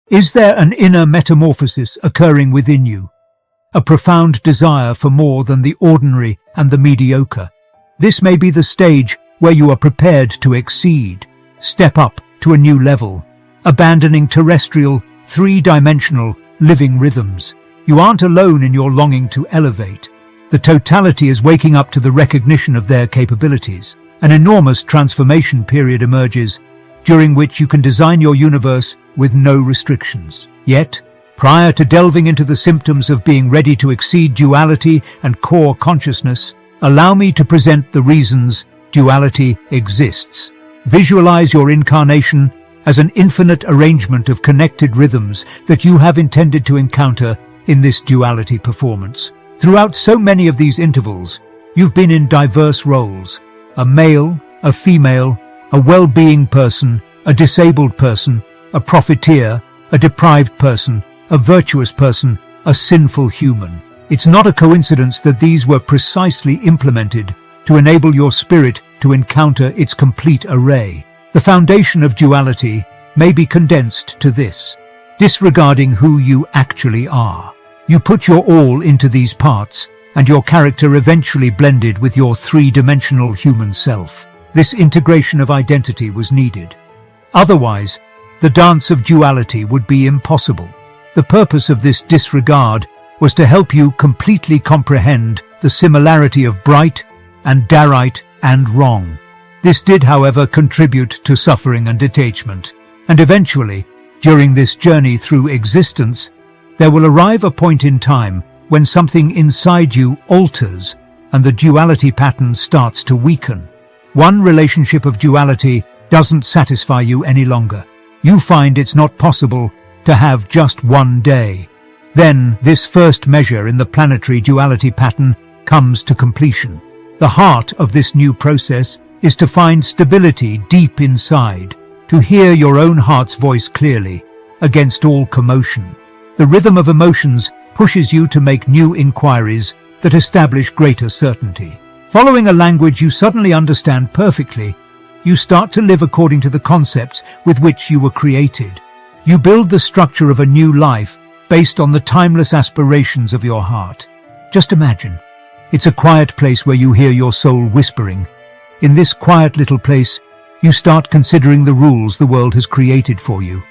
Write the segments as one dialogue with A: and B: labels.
A: Is there an inner metamorphosis occurring within you? A profound desire for more than the ordinary and the mediocre? This may be the stage where you are prepared to exceed, step up to a new level, abandoning terrestrial, three-dimensional living rhythms. You aren't alone in your longing to elevate. The totality is waking up to the recognition of their capabilities. An enormous transformation period emerges, during which you can design your universe with no restrictions. Yet, prior to delving into the symptoms of being ready to exceed duality and core consciousness, allow me to present the reasons duality exists. Visualize your incarnation as an infinite arrangement of connected rhythms that you have intended to encounter in this duality performance. Throughout so many of these intervals, you've been in diverse roles: a male, a female, a well-being person, a disabled person, a profiteer, a deprived person, a virtuous person, a sinful human. It's not a coincidence that these were precisely implemented to enable your spirit to encounter its complete array. The foundation of duality may be condensed to this: disregarding who you actually are. You put your all into these parts, and your character eventually blended with your three-dimensional human self. This integration of identity was needed. Otherwise, the dance of duality would be impossible. The purpose of this disregard was to help you completely comprehend the similarity of bright and darite and wrong. This did, however, contribute to suffering and detachment. And eventually, during this journey through existence, there will arrive a point in time when something inside you alters and the duality pattern starts to weaken. One relationship of duality doesn't satisfy you any longer. You find it's not possible to have just one day. Then, this first measure in the planetary duality pattern comes to completion. The heart of this new process is to find stability deep inside, to hear your own heart's voice clearly, against all commotion. The rhythm of emotions pushes you to make new inquiries that establish greater certainty. Following a language you suddenly understand perfectly, you start to live according to the concepts with which you were created. You build the structure of a new life based on the timeless aspirations of your heart. Just imagine, it's a quiet place where you hear your soul whispering. In this quiet little place, you start considering the rules the world has created for you.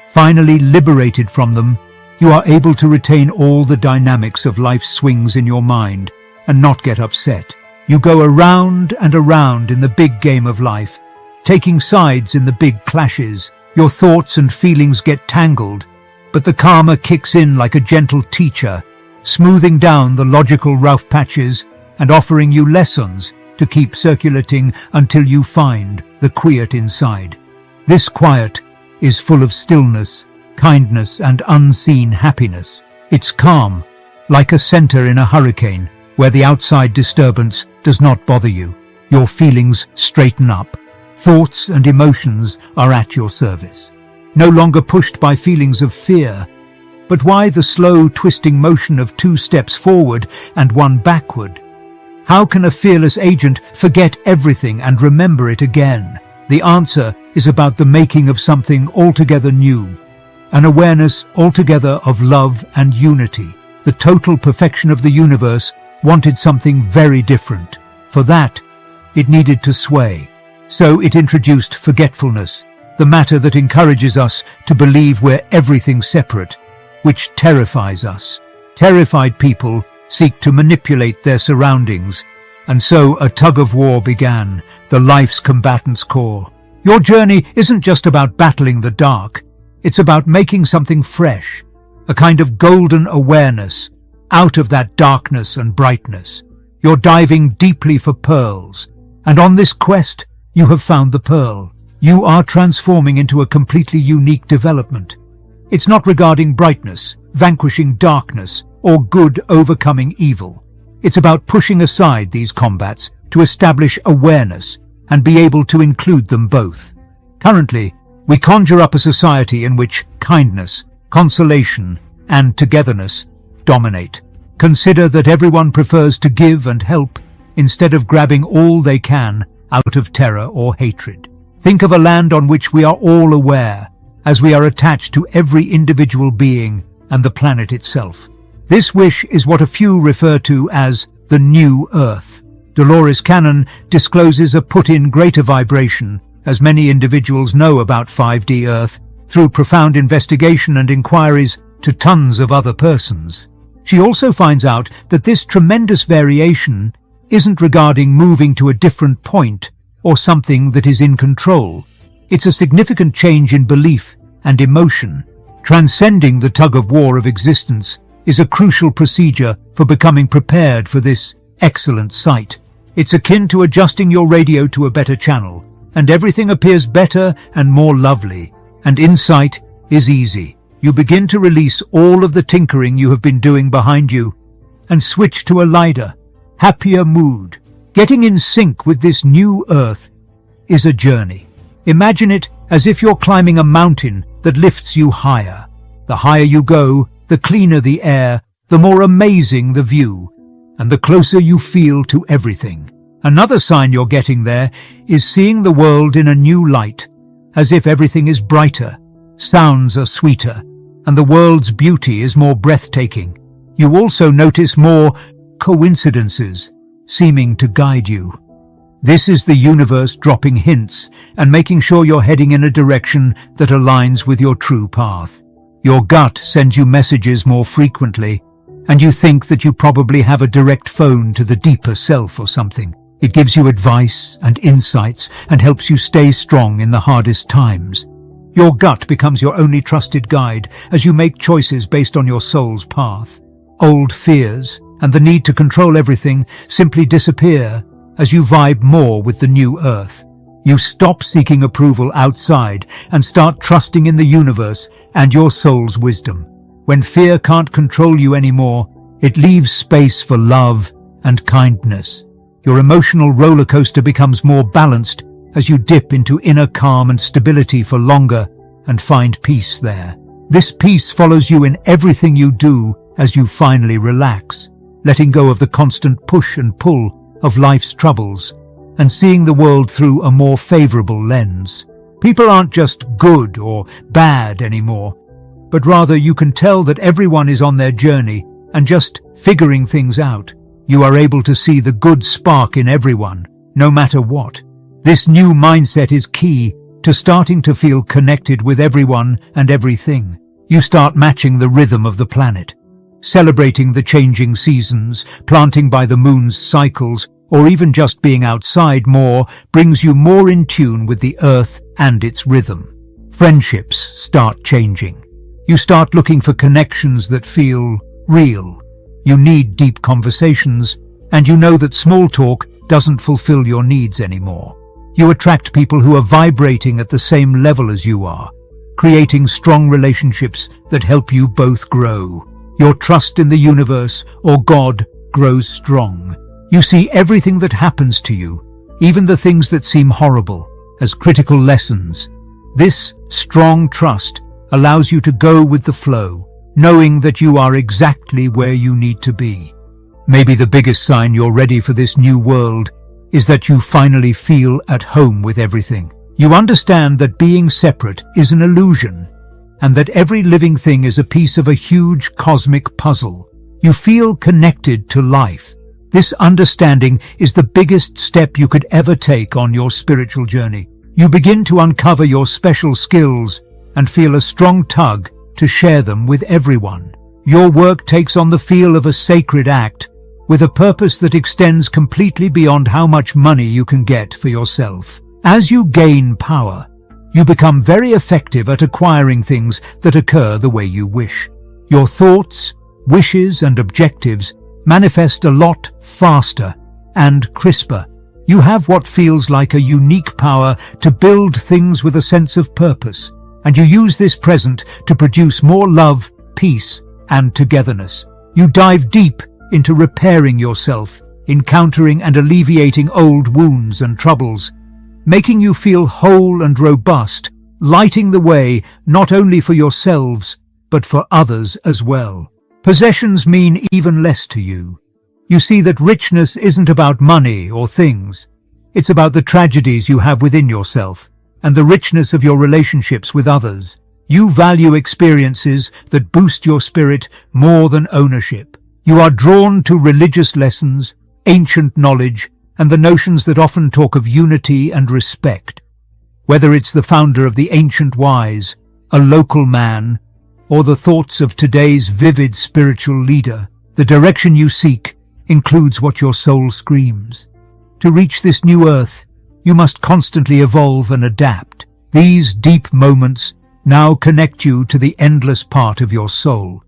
A: Finally liberated from them, you are able to retain all the dynamics of life's swings in your mind and not get upset. You go around and around in the big game of life, taking sides in the big clashes. Your thoughts and feelings get tangled, but the karma kicks in like a gentle teacher, smoothing down the logical rough patches and offering you lessons to keep circulating until you find the quiet inside. This quiet is full of stillness, kindness, and unseen happiness. It's calm, like a center in a hurricane, where the outside disturbance does not bother you. Your feelings straighten up. Thoughts and emotions are at your service. No longer pushed by feelings of fear, but why the slow, twisting motion of 2 steps forward and 1 backward? How can a fearless agent forget everything and remember it again? The answer is about the making of something altogether new, an awareness altogether of love and unity. The total perfection of the universe wanted something very different. For that, it needed to sway. So it introduced forgetfulness, the matter that encourages us to believe we're everything separate, which terrifies us. Terrified people seek to manipulate their surroundings, and so a tug-of-war began, the life's combatant's core. Your journey isn't just about battling the dark, it's about making something fresh, a kind of golden awareness, out of that darkness and brightness. You're diving deeply for pearls, and on this quest, you have found the pearl. You are transforming into a completely unique development. It's not regarding brightness, vanquishing darkness, or good overcoming evil. It's about pushing aside these combats to establish awareness and be able to include them both. Currently, we conjure up a society in which kindness, consolation, and togetherness dominate. Consider that everyone prefers to give and help instead of grabbing all they can out of terror or hatred. Think of a land on which we are all aware, as we are attached to every individual being and the planet itself. This wish is what a few refer to as the New Earth. Dolores canon discloses a put-in greater vibration, as many individuals know about 5D Earth, through profound investigation and inquiries to tons of other persons. She also finds out that this tremendous variation isn't regarding moving to a different point or something that is in control. It's a significant change in belief and emotion. Transcending the tug-of-war of existence is a crucial procedure for becoming prepared for this excellent sight. It's akin to adjusting your radio to a better channel, and everything appears better and more lovely, and insight is easy. You begin to release all of the tinkering you have been doing behind you and switch to a lighter, happier mood. Getting in sync with this new earth is a journey. Imagine it as if you're climbing a mountain that lifts you higher. The higher you go, the cleaner the air, the more amazing the view, and the closer you feel to everything. Another sign you're getting there is seeing the world in a new light, as if everything is brighter, sounds are sweeter, and the world's beauty is more breathtaking. You also notice more coincidences seeming to guide you. This is the universe dropping hints and making sure you're heading in a direction that aligns with your true path. Your gut sends you messages more frequently, and you think that you probably have a direct phone to the deeper self or something. It gives you advice and insights and helps you stay strong in the hardest times. Your gut becomes your only trusted guide as you make choices based on your soul's path. Old fears and the need to control everything simply disappear as you vibe more with the new earth. You stop seeking approval outside and start trusting in the universe and your soul's wisdom. When fear can't control you anymore, it leaves space for love and kindness. Your emotional roller coaster becomes more balanced as you dip into inner calm and stability for longer and find peace there. This peace follows you in everything you do as you finally relax, letting go of the constant push and pull of life's troubles and seeing the world through a more favorable lens. People aren't just good or bad anymore, but rather you can tell that everyone is on their journey and just figuring things out. You are able to see the good spark in everyone, no matter what. This new mindset is key to starting to feel connected with everyone and everything. You start matching the rhythm of the planet, celebrating the changing seasons, planting by the moon's cycles, or even just being outside more brings you more in tune with the earth and its rhythm. Friendships start changing. You start looking for connections that feel real. You need deep conversations, and you know that small talk doesn't fulfill your needs anymore. You attract people who are vibrating at the same level as you are, creating strong relationships that help you both grow. Your trust in the universe or God grows strong. You see everything that happens to you, even the things that seem horrible, as critical lessons. This strong trust allows you to go with the flow, knowing that you are exactly where you need to be. Maybe the biggest sign you're ready for this new world is that you finally feel at home with everything. You understand that being separate is an illusion, and that every living thing is a piece of a huge cosmic puzzle. You feel connected to life. This understanding is the biggest step you could ever take on your spiritual journey. You begin to uncover your special skills and feel a strong tug to share them with everyone. Your work takes on the feel of a sacred act, with a purpose that extends completely beyond how much money you can get for yourself. As you gain power, you become very effective at acquiring things that occur the way you wish. Your thoughts, wishes, and objectives manifest a lot faster and crisper. You have what feels like a unique power to build things with a sense of purpose, and you use this present to produce more love, peace, and togetherness. You dive deep into repairing yourself, encountering and alleviating old wounds and troubles, making you feel whole and robust, lighting the way not only for yourselves, but for others as well. Possessions mean even less to you. You see that richness isn't about money or things. It's about the tragedies you have within yourself and the richness of your relationships with others. You value experiences that boost your spirit more than ownership. You are drawn to religious lessons, ancient knowledge, and the notions that often talk of unity and respect. Whether it's the founder of the ancient wise, a local man, or the thoughts of today's vivid spiritual leader, the direction you seek includes what your soul screams. To reach this new earth, you must constantly evolve and adapt. These deep moments now connect you to the endless part of your soul.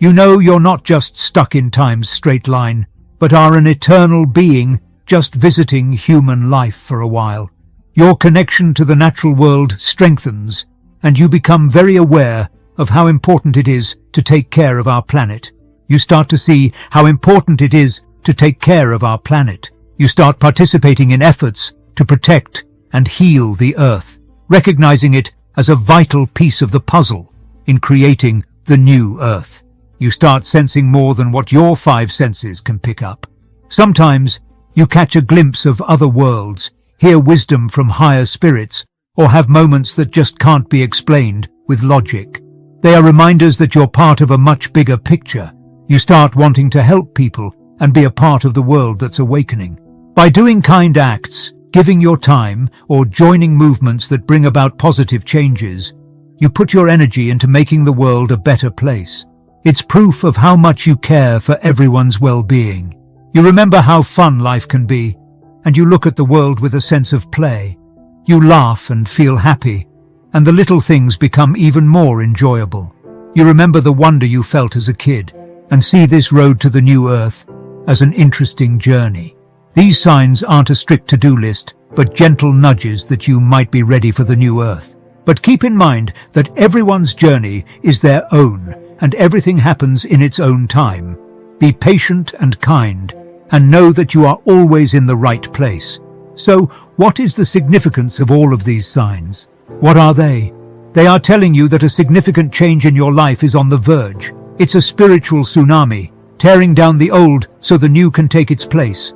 A: You know you're not just stuck in time's straight line, but are an eternal being just visiting human life for a while. Your connection to the natural world strengthens, and you become very aware of how important it is to take care of our planet. You start to see how important it is to take care of our planet. You start participating in efforts to protect and heal the Earth, recognizing it as a vital piece of the puzzle in creating the new Earth. You start sensing more than what your five senses can pick up. Sometimes you catch a glimpse of other worlds, hear wisdom from higher spirits, or have moments that just can't be explained with logic. They are reminders that you're part of a much bigger picture. You start wanting to help people and be a part of the world that's awakening. By doing kind acts, giving your time, or joining movements that bring about positive changes, you put your energy into making the world a better place. It's proof of how much you care for everyone's well-being. You remember how fun life can be, and you look at the world with a sense of play. You laugh and feel happy, and the little things become even more enjoyable. You remember the wonder you felt as a kid, and see this road to the new earth as an interesting journey. These signs aren't a strict to-do list, but gentle nudges that you might be ready for the new earth. But keep in mind that everyone's journey is their own, and everything happens in its own time. Be patient and kind, and know that you are always in the right place. So, what is the significance of all of these signs? What are they? They are telling you that a significant change in your life is on the verge. It's a spiritual tsunami, tearing down the old so the new can take its place.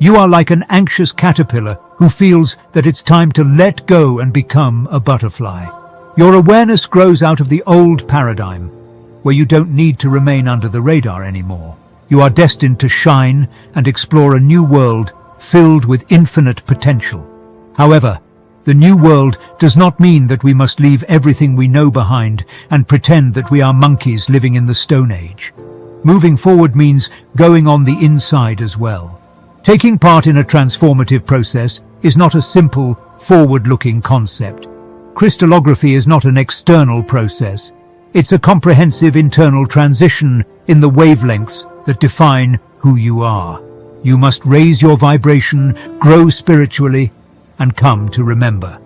A: You are like an anxious caterpillar who feels that it's time to let go and become a butterfly. Your awareness grows out of the old paradigm, where you don't need to remain under the radar anymore. You are destined to shine and explore a new world filled with infinite potential. However, the new world does not mean that we must leave everything we know behind and pretend that we are monkeys living in the Stone Age. Moving forward means going on the inside as well. Taking part in a transformative process is not a simple, forward-looking concept. Crystallography is not an external process. It's a comprehensive internal transition in the wavelengths that define who you are. You must raise your vibration, grow spiritually, and come to remember.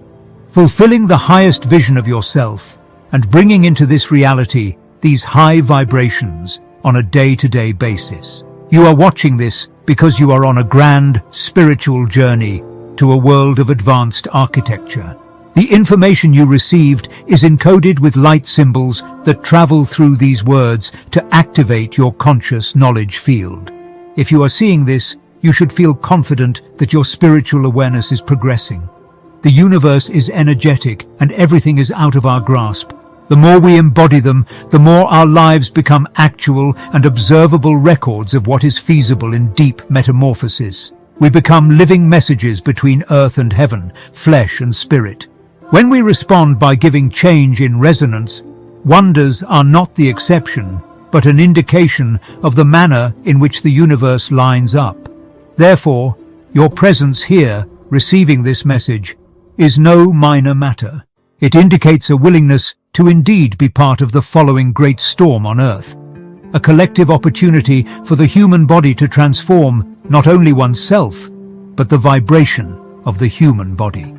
A: Fulfilling the highest vision of yourself and bringing into this reality these high vibrations on a day-to-day basis. You are watching this because you are on a grand spiritual journey to a world of advanced architecture. The information you received is encoded with light symbols that travel through these words to activate your conscious knowledge field. If you are seeing this, you should feel confident that your spiritual awareness is progressing. The universe is energetic and everything is out of our grasp. The more we embody them, the more our lives become actual and observable records of what is feasible in deep metamorphosis. We become living messages between earth and heaven, flesh and spirit. When we respond by giving change in resonance, wonders are not the exception, but an indication of the manner in which the universe lines up. Therefore, your presence here, receiving this message, is no minor matter. It indicates a willingness to indeed be part of the following great storm on Earth, a collective opportunity for the human body to transform not only oneself, but the vibration of the human body.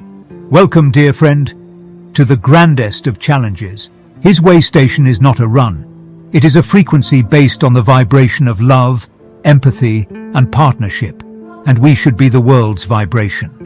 A: Welcome, dear friend, to the grandest of challenges. His way station is not a run. It is a frequency based on the vibration of love, empathy, and partnership, and we should be the world's vibration.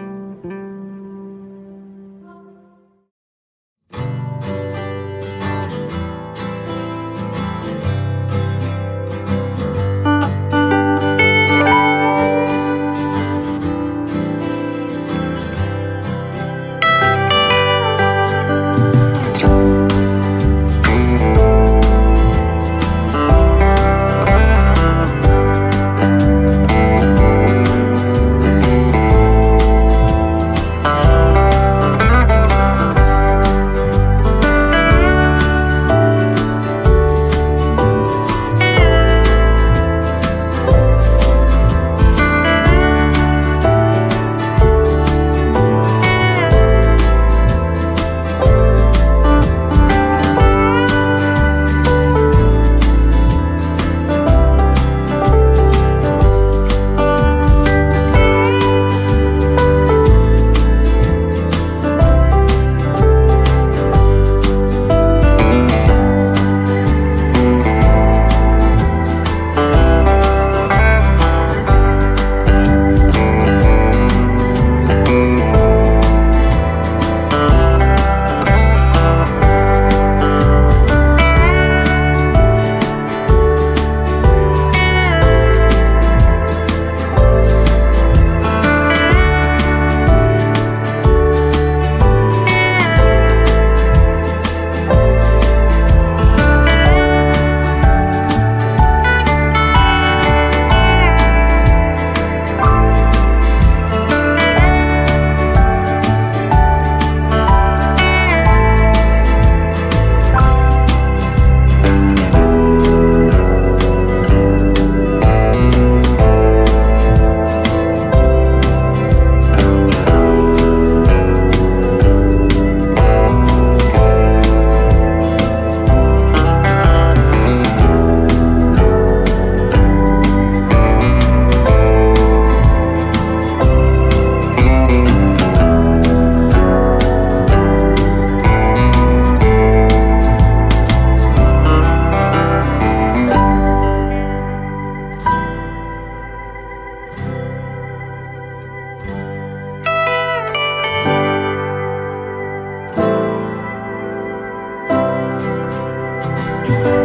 B: you.